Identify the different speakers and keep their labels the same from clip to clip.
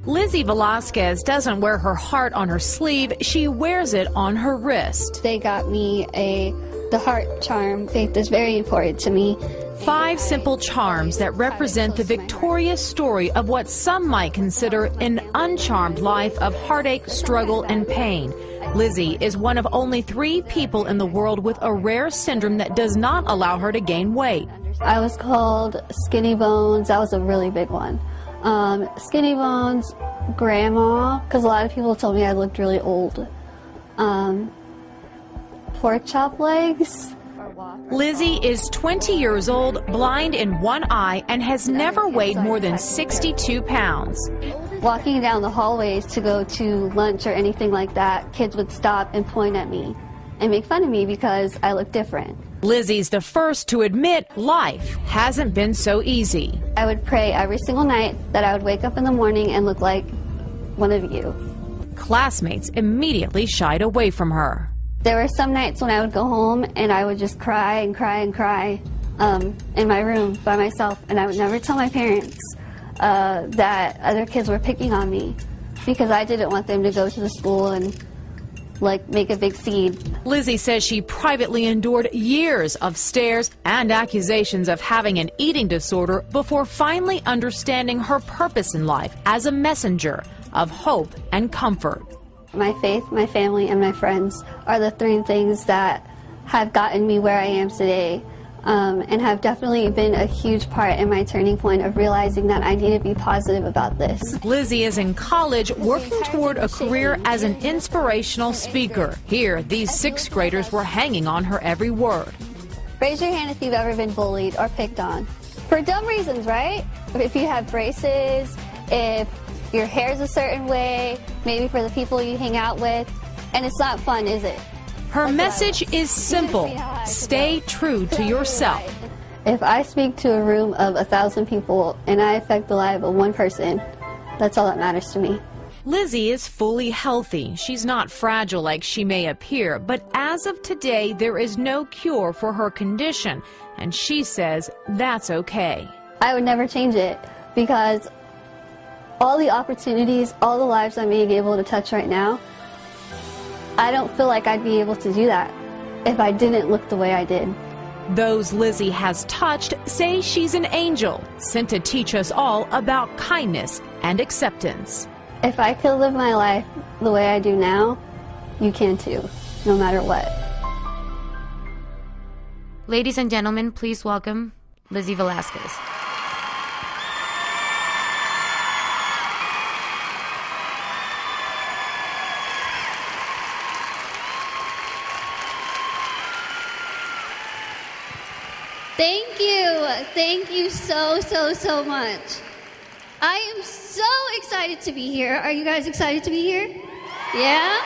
Speaker 1: Lizzie Velasquez doesn't wear her heart on her sleeve, she wears it on her wrist.
Speaker 2: They got me the heart charm. Faith is very important to me.
Speaker 1: 5 simple charms that represent the victorious story of what some might consider an uncharmed life of heartache, struggle, and pain. Lizzie is one of only 3 people in the world with a rare syndrome that does not allow her to gain weight.
Speaker 2: I was called Skinny Bones. That was a really big one. Skinny Bones, Grandma, because a lot of people told me I looked really old. Pork chop legs.
Speaker 1: Lizzie is 20 years old, blind in one eye, and has never weighed more than 62 pounds.
Speaker 2: Walking down the hallways to go to lunch or anything like that, kids would stop and point at me and make fun of me because I look different.
Speaker 1: Lizzie's the first to admit life hasn't been so easy.
Speaker 2: I would pray every single night that I would wake up in the morning and look like one of you.
Speaker 1: Classmates immediately shied away from her.
Speaker 2: There were some nights when I would go home and I would just cry and cry and cry in my room by myself, and I would never tell my parents that other kids were picking on me because I didn't want them to go to the school and make a big scene.
Speaker 1: Lizzie says she privately endured years of stares and accusations of having an eating disorder before finally understanding her purpose in life as a messenger of hope and comfort.
Speaker 2: My faith, my family, and my friends are the 3 things that have gotten me where I am today, and have definitely been a huge part in my turning point of realizing that I need to be positive about this.
Speaker 1: Lizzie is in college working toward a career as an inspirational speaker. Here, these 6th graders were hanging on her every word.
Speaker 2: Raise your hand if you've ever been bullied or picked on. For dumb reasons, right? If you have braces, if your hair's a certain way, maybe for the people you hang out with, and it's not fun, is it?
Speaker 1: Her message is simple. Stay true to yourself.
Speaker 2: If I speak to a room of 1,000 people and I affect the life of one person, that's all that matters to me.
Speaker 1: Lizzie is fully healthy. She's not fragile like she may appear, but as of today, there is no cure for her condition, and she says that's okay.
Speaker 2: I would never change it because all the opportunities, all the lives I'm being able to touch right now, I don't feel like I'd be able to do that if I didn't look the way I did.
Speaker 1: Those Lizzie has touched say she's an angel, sent to teach us all about kindness and acceptance.
Speaker 2: If I could live my life the way I do now, you can too, no matter what.
Speaker 3: Ladies and gentlemen, please welcome Lizzie Velasquez.
Speaker 2: Thank you so much. I am so excited to be here. Are you guys excited to be here? Yeah?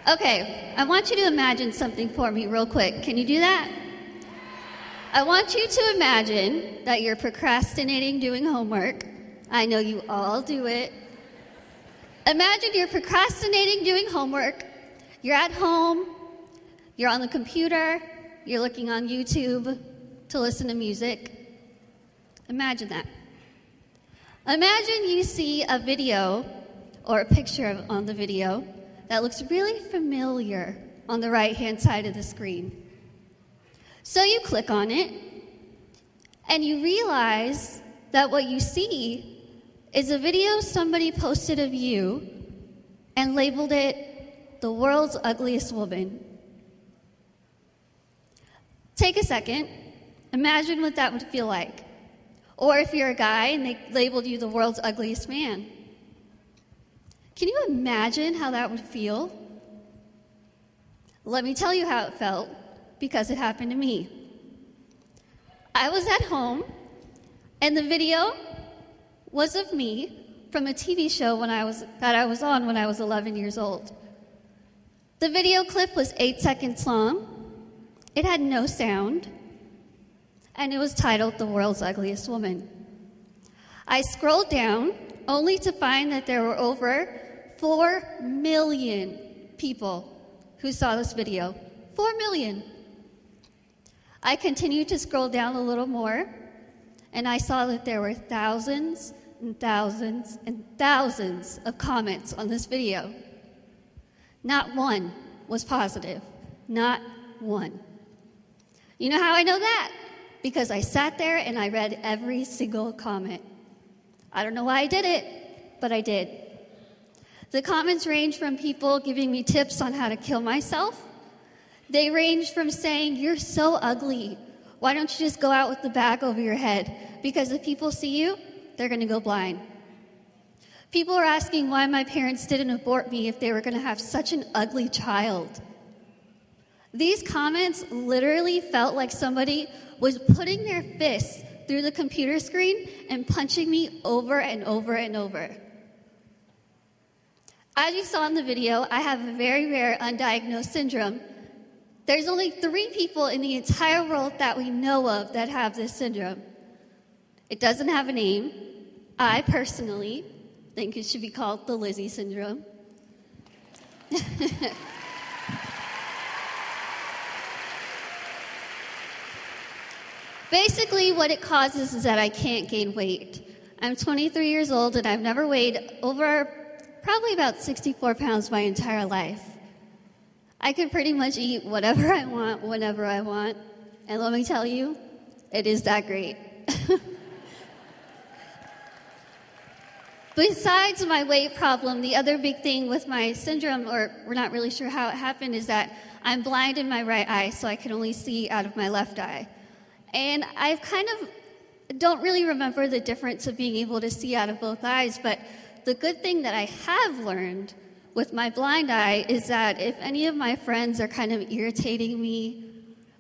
Speaker 2: Okay, I want you to imagine something for me real quick. Can you do that? I want you to imagine that you're procrastinating doing homework. I know you all do it. Imagine you're procrastinating doing homework. You're at home. You're on the computer. You're looking on YouTube to listen to music. Imagine that. Imagine you see a video or a picture on the video that looks really familiar on the right-hand side of the screen. So you click on it, and you realize that what you see is a video somebody posted of you and labeled it "the world's ugliest woman." Take a second. Imagine what that would feel like. Or if you're a guy and they labeled you the world's ugliest man. Can you imagine how that would feel? Let me tell you how it felt, because it happened to me. I was at home, and the video was of me from a TV show that I was on when I was 11 years old. The video clip was 8 seconds long. It had no sound, and it was titled "The World's Ugliest Woman." I scrolled down only to find that there were over 4 million people who saw this video. 4 million. I continued to scroll down a little more, and I saw that there were thousands, and thousands and thousands of comments on this video. Not one was positive. Not one. You know how I know that? Because I sat there and I read every single comment. I don't know why I did it, but I did. The comments range from people giving me tips on how to kill myself. They range from saying, "You're so ugly. Why don't you just go out with the bag over your head? Because if people see you, they're going to go blind." People are asking why my parents didn't abort me if they were going to have such an ugly child. These comments literally felt like somebody was putting their fists through the computer screen and punching me over and over and over. As you saw in the video, I have a very rare undiagnosed syndrome. There's only 3 people in the entire world that we know of that have this syndrome. It doesn't have a name. I personally think it should be called the Lizzie syndrome. Basically, what it causes is that I can't gain weight. I'm 23 years old, and I've never weighed over probably about 64 pounds my entire life. I can pretty much eat whatever I want, whenever I want. And let me tell you, it is that great. Besides my weight problem, the other big thing with my syndrome, or we're not really sure how it happened, is that I'm blind in my right eye, so I can only see out of my left eye. And I kind of don't really remember the difference of being able to see out of both eyes, but the good thing that I have learned with my blind eye is that if any of my friends are kind of irritating me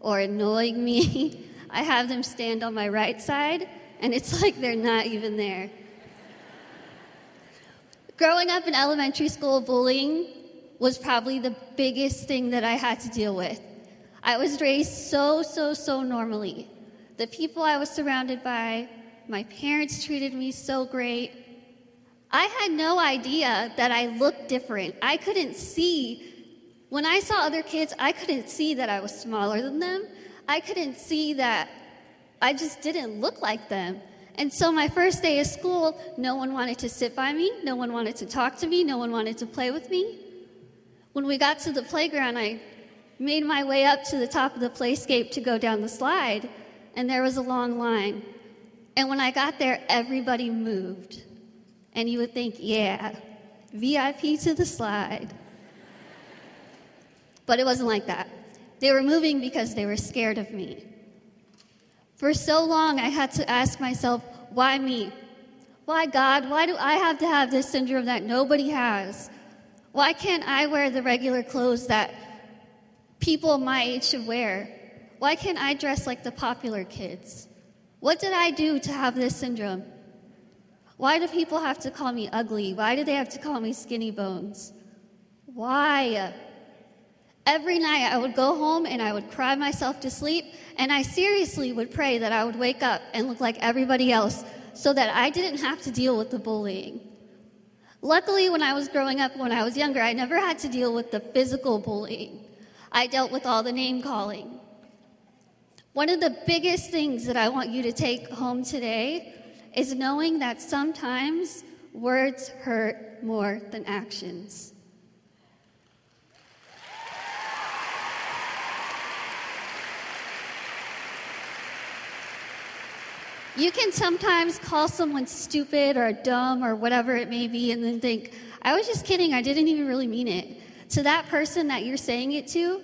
Speaker 2: or annoying me, I have them stand on my right side, and it's like they're not even there. Growing up in elementary school, bullying was probably the biggest thing that I had to deal with. I was raised so normally. The people I was surrounded by, my parents treated me so great. I had no idea that I looked different. I couldn't see. When I saw other kids, I couldn't see that I was smaller than them. I couldn't see that I just didn't look like them. And so my first day of school, no one wanted to sit by me, no one wanted to talk to me, no one wanted to play with me. When we got to the playground, I made my way up to the top of the playscape to go down the slide, and there was a long line. And when I got there, everybody moved. And you would think, yeah, VIP to the slide. But it wasn't like that. They were moving because they were scared of me. For so long, I had to ask myself, why me? Why, God? Why do I have to have this syndrome that nobody has? Why can't I wear the regular clothes that people my age should wear? Why can't I dress like the popular kids? What did I do to have this syndrome? Why do people have to call me ugly? Why do they have to call me skinny bones? Why? Every night I would go home and I would cry myself to sleep, and I seriously would pray that I would wake up and look like everybody else so that I didn't have to deal with the bullying. Luckily, when I was growing up, when I was younger, I never had to deal with the physical bullying. I dealt with all the name calling. One of the biggest things that I want you to take home today is knowing that sometimes words hurt more than actions. You can sometimes call someone stupid or dumb or whatever it may be and then think, I was just kidding, I didn't even really mean it. To that person that you're saying it to,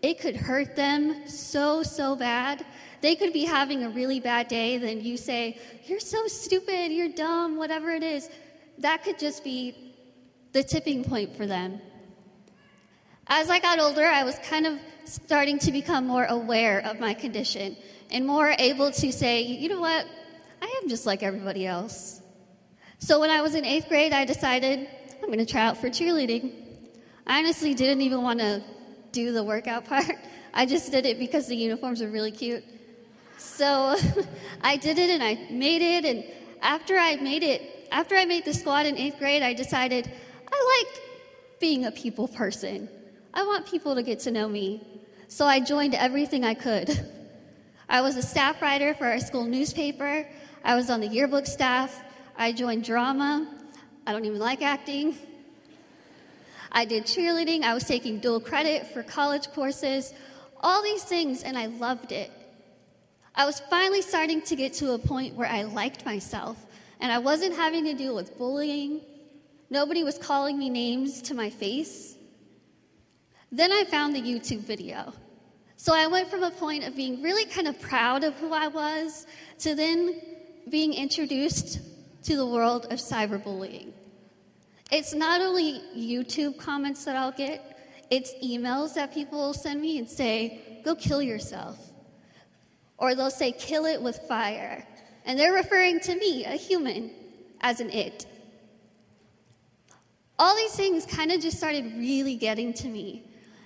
Speaker 2: it could hurt them so bad. They could be having a really bad day, then you say, you're so stupid, you're dumb, whatever it is. That could just be the tipping point for them. As I got older, I was kind of starting to become more aware of my condition and more able to say, you know what, I am just like everybody else. So when I was in 8th grade, I decided I'm going to try out for cheerleading. I honestly didn't even want to do the workout part. I just did it because the uniforms were really cute. So I did it and I made it, and after I made the squad in 8th grade, I decided I like being a people person. I want people to get to know me. So I joined everything I could. I was a staff writer for our school newspaper. I was on the yearbook staff. I joined drama. I don't even like acting. I did cheerleading. I was taking dual credit for college courses. All these things, and I loved it. I was finally starting to get to a point where I liked myself, and I wasn't having to deal with bullying. Nobody was calling me names to my face. Then I found the YouTube video. So I went from a point of being really kind of proud of who I was to then being introduced to the world of cyberbullying. It's not only YouTube comments that I'll get, it's emails that people will send me and say, go kill yourself. Or they'll say, kill it with fire. And they're referring to me, a human, as an it. All these things kind of just started really getting to me.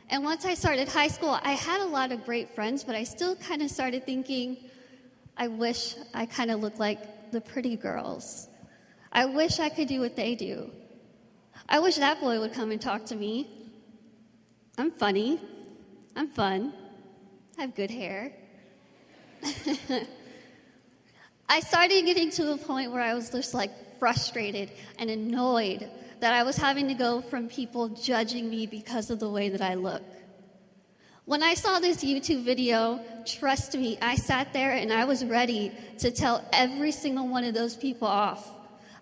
Speaker 2: And once I started high school, I had a lot of great friends, but I still kind of started thinking, I wish I kind of looked like the pretty girls. I wish I could do what they do. I wish that boy would come and talk to me. I'm funny. I'm fun. I have good hair. I started getting to a point where I was just like frustrated and annoyed that I was having to go from people judging me because of the way that I look. When I saw this YouTube video, trust me, I sat there and I was ready to tell every single one of those people off.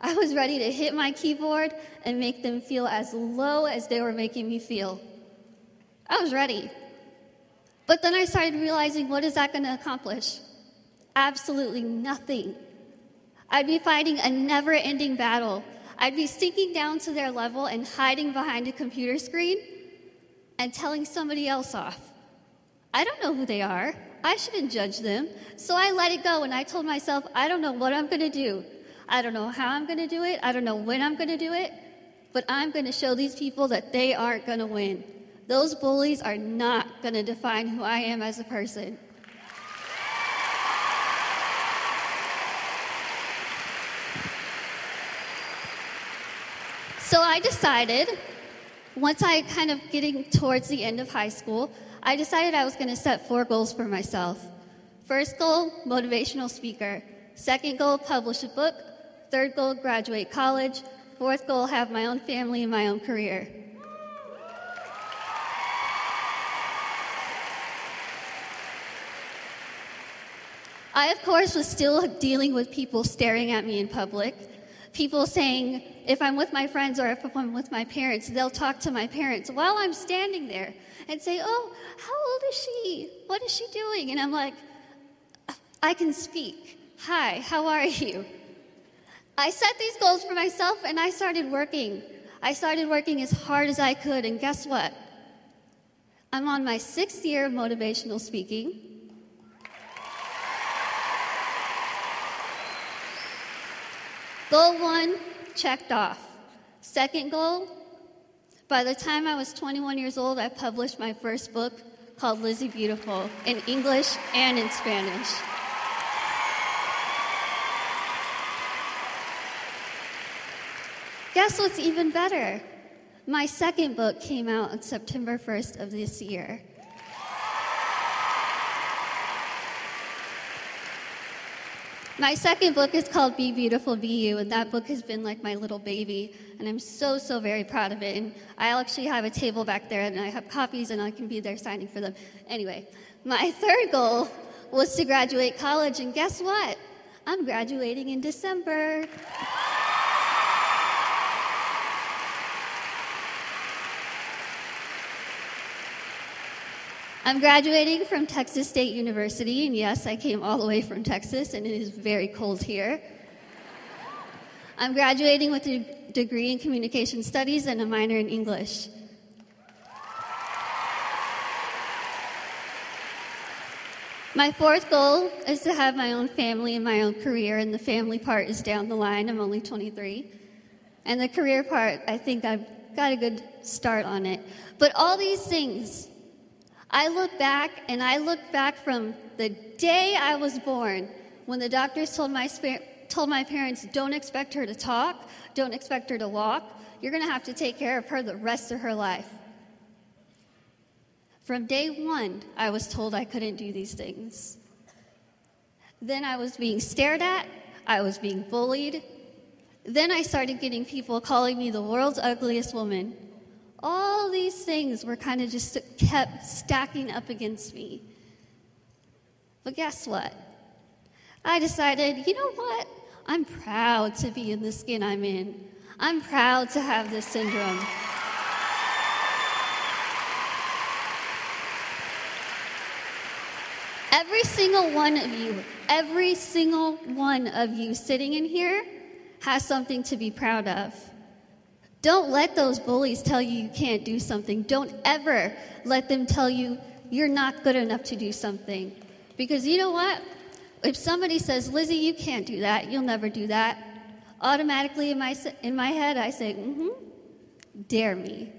Speaker 2: I was ready to hit my keyboard and make them feel as low as they were making me feel. I was ready. But then I started realizing, what is that going to accomplish? Absolutely nothing. I'd be fighting a never-ending battle. I'd be sinking down to their level and hiding behind a computer screen and telling somebody else off. I don't know who they are. I shouldn't judge them. So I let it go, and I told myself, I don't know what I'm going to do. I don't know how I'm going to do it. I don't know when I'm going to do it. But I'm going to show these people that they aren't going to win. Those bullies are not going to define who I am as a person. So I decided, once I kind of getting towards the end of high school, I decided I was going to set 4 goals for myself. First goal, motivational speaker. Second goal, publish a book. Third goal, graduate college. Fourth goal, have my own family and my own career. I, of course, was still dealing with people staring at me in public. People saying, if I'm with my friends or if I'm with my parents, they'll talk to my parents while I'm standing there and say, oh, how old is she? What is she doing? And I'm like, I can speak. Hi, how are you? I set these goals for myself and I started working. I started working as hard as I could, and guess what? I'm on my 6th year of motivational speaking. Goal 1, checked off. Second goal, by the time I was 21 years old, I published my first book called Lizzie Beautiful in English and in Spanish. Guess what's even better? My second book came out on September 1st of this year. My second book is called Be Beautiful, Be You, and that book has been like my little baby, and I'm so, so very proud of it. And I actually have a table back there, and I have copies, and I can be there signing for them. Anyway, my third goal was to graduate college, and guess what? I'm graduating in December. I'm graduating from Texas State University, and yes, I came all the way from Texas, and it is very cold here. I'm graduating with a degree in communication studies and a minor in English. My fourth goal is to have my own family and my own career, and the family part is down the line. I'm only 23. And the career part, I think I've got a good start on it. But all these things, I look back from the day I was born, when the doctors told my parents, don't expect her to talk, don't expect her to walk, you're going to have to take care of her the rest of her life. From day 1, I was told I couldn't do these things. Then I was being stared at, I was being bullied, Then I started getting people calling me the world's ugliest woman. All these things were kind of just kept stacking up against me. But guess what? I decided, you know what? I'm proud to be in the skin I'm in. I'm proud to have this syndrome. Every single one of you sitting in here has something to be proud of. Don't let those bullies tell you you can't do something. Don't ever let them tell you you're not good enough to do something. Because you know what? If somebody says, Lizzie, you can't do that, you'll never do that, automatically in my head I say, dare me.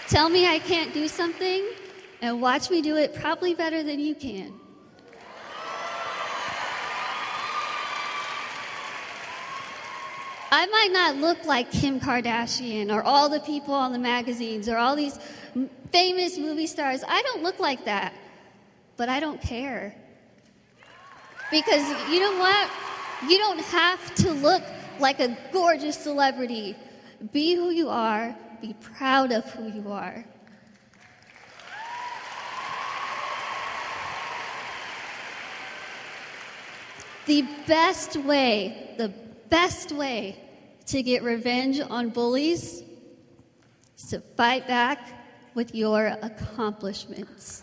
Speaker 2: Tell me I can't do something, and watch me do it probably better than you can. I might not look like Kim Kardashian or all the people on the magazines or all these famous movie stars. I don't look like that, but I don't care. Because you know what? You don't have to look like a gorgeous celebrity. Be who you are. Be proud of who you are. The best way to get revenge on bullies is to fight back with your accomplishments.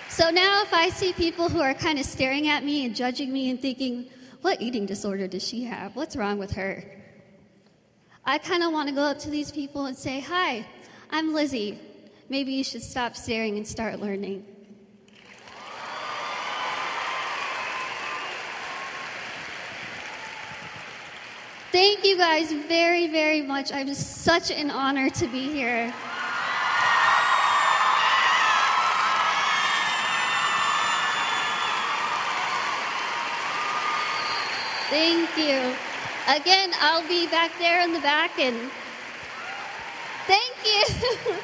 Speaker 2: So now if I see people who are kind of staring at me and judging me and thinking, what eating disorder does she have? What's wrong with her? I kind of want to go up to these people and say, hi, I'm Lizzie. Maybe you should stop staring and start learning. Thank you guys very, very much. I'm just such an honor to be here. Thank you. Again, I'll be back there in the back, and thank you.